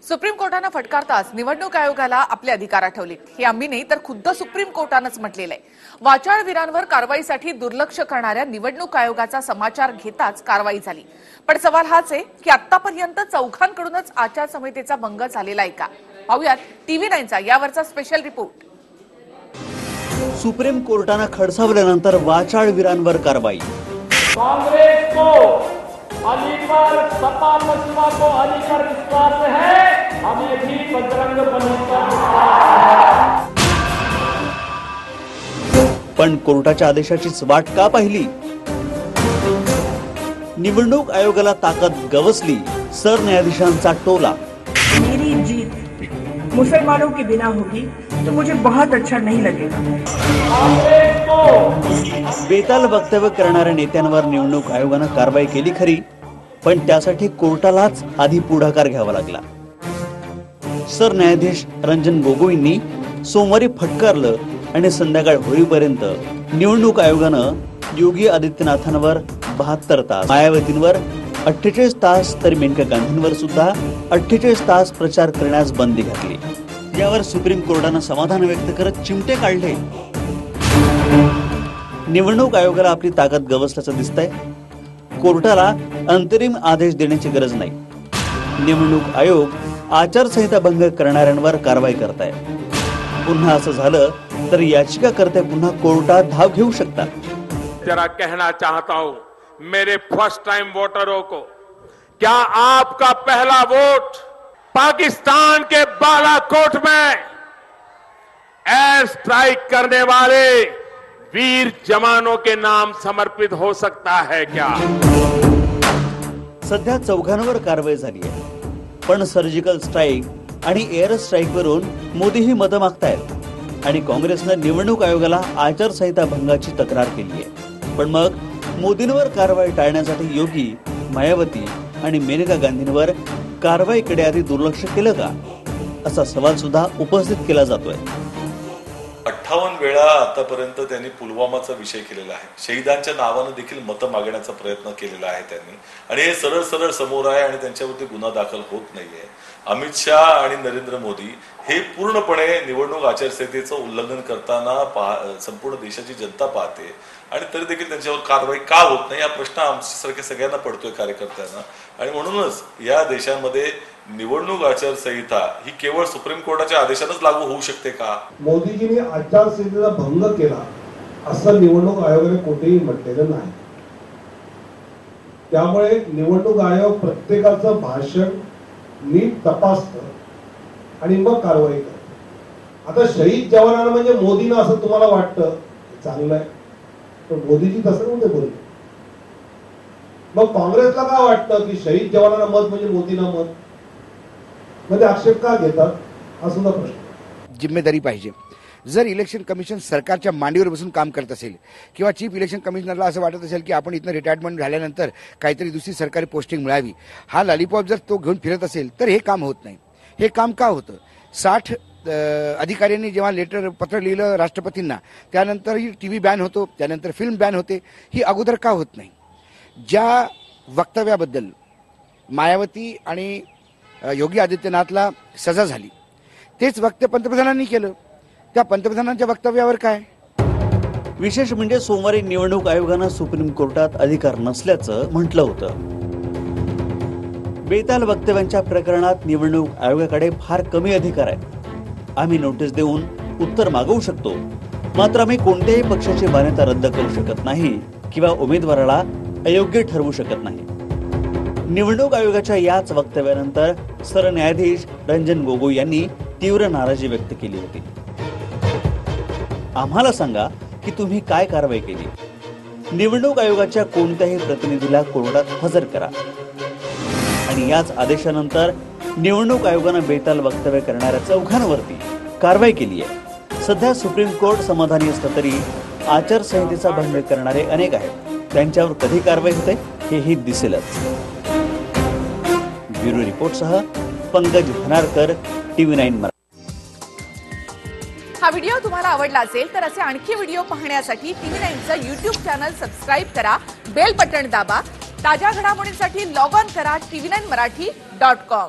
Supreme कोर्टाने फटकारताच निवडणूक आयोगाला आपले अधिकार आठवले। हे आम्ही नाही तर खुद्द सुप्रीम कोर्टानेच म्हटलेलं आहे। वाचाळवीरांवर कारवाईसाठी दुर्लक्ष करणाऱ्या निवडणूक आयोगाचा समाचार घेताच कारवाई झाली। पण सवाल हाच आहे की आतापर्यंत चौघांकडूनच आचारसंहितेचा भंग झालेला आहे का? पाहूयात TV9चा यावरचा स्पेशल रिपोर्ट। सुप्रीम कोर्टाने खडसावल्यानंतर वाचाळवीरांवर कारवाई। कांग्रेस को अली पर, सपा बसपा को अली पर विश्वास है, हमें भी बजरंग बली पर विश्वास है। पण कोर्टाच्या आदेशाचीच वाट का पाहिली? निवडणूक आयोगाला ताकद गवसली, सरन्यायाधीशांचा टोला। मेरी जीत मुसलमानों के बिना होगी तो मुझे बहुत अच्छा नहीं लगेगा। बेताल वक्तव्य करणाऱ्या नेत्यांवर निवडणूक आयोगाने कारवाई केली खरी, पण त्यासाठी कोर्टालाच आधी पुढाकार घ्यावा लागला। सरन्यायाधीश रंजन गोगोईंनी सोमवारी फटकारलं आणि संध्याकाळ होईपर्यंत निवडणूक आयोगाने योगी आदित्यनाथांवर 72 तास, मायावतींवर 48 तास तर मेनका गांधींवर सुद्धा 48 तास प्रचार करण्यास बंदी घातली। यावर सुप्रीम कोर्टाने समाधान व्यक्त करत चिमटे काढले। निवडणूक आयोगाला आपली ताकद गवसल्याचं दिसतंय। कोर्टाला अंतरिम आदेश देण्याची गरज नाही। निवडणूक आयोग आचारसंहिता भंग करणाऱ्यांवर कारवाई करताय। पुन्हा असं झालं तर याचिकाकर्ते पुन्हा कोर्टात धाव घेऊ शकतात। जरा कहना चाहता हूं मेरे फर्स्ट टाइम वोटरों को, क्या आपका पहला वोट पाकिस्तान के बालाकोट में एयर स्ट्राइक करने वाले वीर जवानों के नाम समर्पित हो सकता है क्या? सध्या चौघांवर कारवाई झाली आहे, पण सर्जिकल स्ट्राइक आणि एअर स्ट्राइक वरून मोदीही मतं मागतायत आणि काँग्रेसने निवडणूक आयोगाला आचारसंहिता भंगाची तक्रार केली आहे। पण मग मोदींवर कारवाई टाळण्यासाठी योगी, मायावती आणि मेनका गांधींवर कारवाईकडे आधी दुर्लक्ष केलं का, असा सवाल सुद्धा उपस्थित केला जातोय। 58 वेळा आतापर्यंत त्यांनी पुलवामाचा विषय केलेला आहे। शहीदांच्या नावाने देखील मतं मागण्याचा प्रयत्न केलेला आहे त्यांनी, आणि हे सरळ सरळ समोर आहे आणि त्यांच्यावरती गुन्हा दाखल होत नाहीये। अमित शाह आणि नरेंद्र मोदी हे पूर्णपणे निवडणूक आचारसंहितेचं उल्लंघन करताना संपूर्ण देशाची जनता पाहते, आणि तरी देखील त्यांच्यावर कारवाई का होत नाही हा प्रश्न आमच्यासारख्या सगळ्यांना पडतोय, कार्यकर्त्यांना। आणि म्हणूनच या देशामध्ये निवडणूक आचारसंहिता ही केवळ सुप्रीम कोर्टाच्या आदेशानेच लागू होऊ शकते का? मोदीजींनी आचारसंहितेचा भंग केला असं निवडणूक आयोगाने कुठेही म्हटलेलं नाही। त्यामुळे निवडणूक आयोग प्रत्येकाचं भाषण नीट तपासतं आणि मग कारवाई करतं। आता शहीद जवानांना म्हणजे मोदींना असं तुम्हाला वाटतं, चांगलं आहे, पण मोदीजी तसं नव्हते बोलले। मग काँग्रेसला काय वाटतं की शहीद जवानांना मत म्हणजे मोदींना मत, मध्ये आक्षेप का घेतात हा सुद्धा प्रश्न। जिम्मेदारी पाहिजे। जर इलेक्शन कमिशन सरकारच्या मांडीवर बसून काम करत असेल किंवा चीफ इलेक्शन कमिशनरला असं वाटत असेल की आपण इथनं रिटायरमेंट झाल्यानंतर काहीतरी दुसरी सरकारी पोस्टिंग मिळावी, हा लॉलीपॉप जर तो घेऊन फिरत असेल तर हे काम होत नाही। हे काम का होतं? 60 अधिकाऱ्यांनी जेव्हा पत्र लिहिलं राष्ट्रपतींना, त्यानंतर ही TV बॅन होतो, त्यानंतर फिल्म बॅन होते, ही अगोदर का होत नाही? ज्या वक्तव्याबद्दल मायावती आणि योगी आदित्यनाथला सजा झाली तेच वक्तव्य पंतप्रधानांनी केलं। त्या पंतप्रधानांच्या वक्तव्यावर काय? विशेष म्हणजे सोमवारी निवडणूक आयोगाने सुप्रीम कोर्टात अधिकार नसल्याचं म्हटलं होतं। बेताल वक्तव्यांच्या प्रकरणात निवडणूक आयोगाकडे फार कमी अधिकार आहेत। आम्ही नोटीस देऊन उत्तर मागवू शकतो, मात्र आम्ही कोणत्याही पक्षाची मान्यता रद्द करू शकत नाही किंवा उमेदवाराला अयोग्य ठरवू शकत नाही। निवडणूक आयोगाच्या याच वक्तव्यानंतर सरन्यायाधीश रंजन गोगोई यांनी तीव्र नाराजी व्यक्त केली होती। आम्हाला सांगा की तुम्ही काय कारवाई केली? निवडणूक आयोगाच्या कोणत्याही प्रतिनिधीला कोर्टात हजर करा। आणि याच आदेशानंतर निवडणूक आयोगाने बेताल वक्तव्य करणाऱ्या चौघांवरती कारवाई केली आहे। सध्या सुप्रीम कोर्ट समाधानी असलं तरी आचारसंहितेचा भंग करणारे अनेक आहेत। त्यांच्यावर कधी कारवाई होते हेही दिसेलच। ब्युरो रिपोर्टसह पंकज भनारकर, TV9 मराठी। हा व्हिडिओ तुम्हाला आवडला असेल तर असे आणखी व्हिडिओ पाहण्यासाठी TV9चं YouTube चॅनल सबस्क्राइब करा, बेल बटन दाबा। ताज्या घडामोडींसाठी लॉग ऑन करा tv9marathi.com।